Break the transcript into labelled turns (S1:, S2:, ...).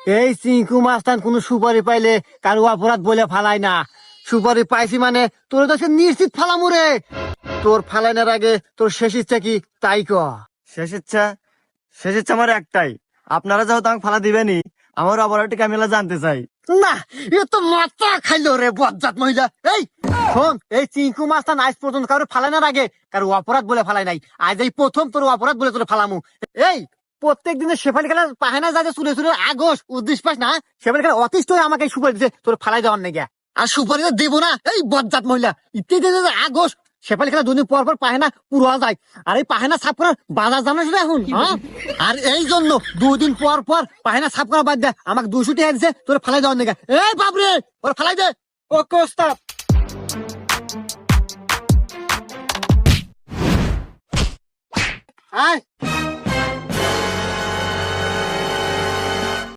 S1: এই চিঙ্কু মাস্তান কোন সুপারি পাইলে কারো অপরাধ বলে ফালাই না। সুপারি পাইছি মানে তোর তো সে নিশ্চিত ফালামু রে। তোর ফালাইনার আগে তোর শেষ ইচ্ছা কি তাই ক।
S2: শেষ ইচ্ছা আমার একটাই, আপনারা যেহেতু আমাকে ফালা দিবেনি, আমার অপরাধটিকে আমি জানতে চাই।
S1: না, এ তো মাথা খাইলো রে বজ্জাত মহিলা। এই শোন, এই চিঙ্কু মাস্তান আজ পর্যন্ত কারো ফালাইনার আগে কারো অপরাধ বলে ফালাই নাই। আজ এই প্রথম তোর অপরাধ বলে তোর ফালামু। এই প্রত্যেক দিনের শেফালি খেলার পাহানা যাতে চুলে চুলে আগস উদ্দেশ্য পাস না, শেফালি খেলা অতিষ্ঠ হয়ে আমাকে সুপারি দিচ্ছে তোর ফালাই দেওয়ার নেই। আর সুপারি তো দেবো না। এই বজ্জাত মহিলা ইত্যাদি আগস শেফালি খেলা দুদিন পর পর পাহেনা পুরো যায়। আর এই পাহেনা সাফ করার বাজার জানাস না এখন, হ্যাঁ? আর এই জন্য 2 দিন পর পর পাহেনা সাফ করা বাদ দে আমাকে 200 টাকা দিচ্ছে তোর ফালাই দেওয়ার নেই। এই বাপরে, ওর ফালাই দে। ওকে ওস্তাদ। আয়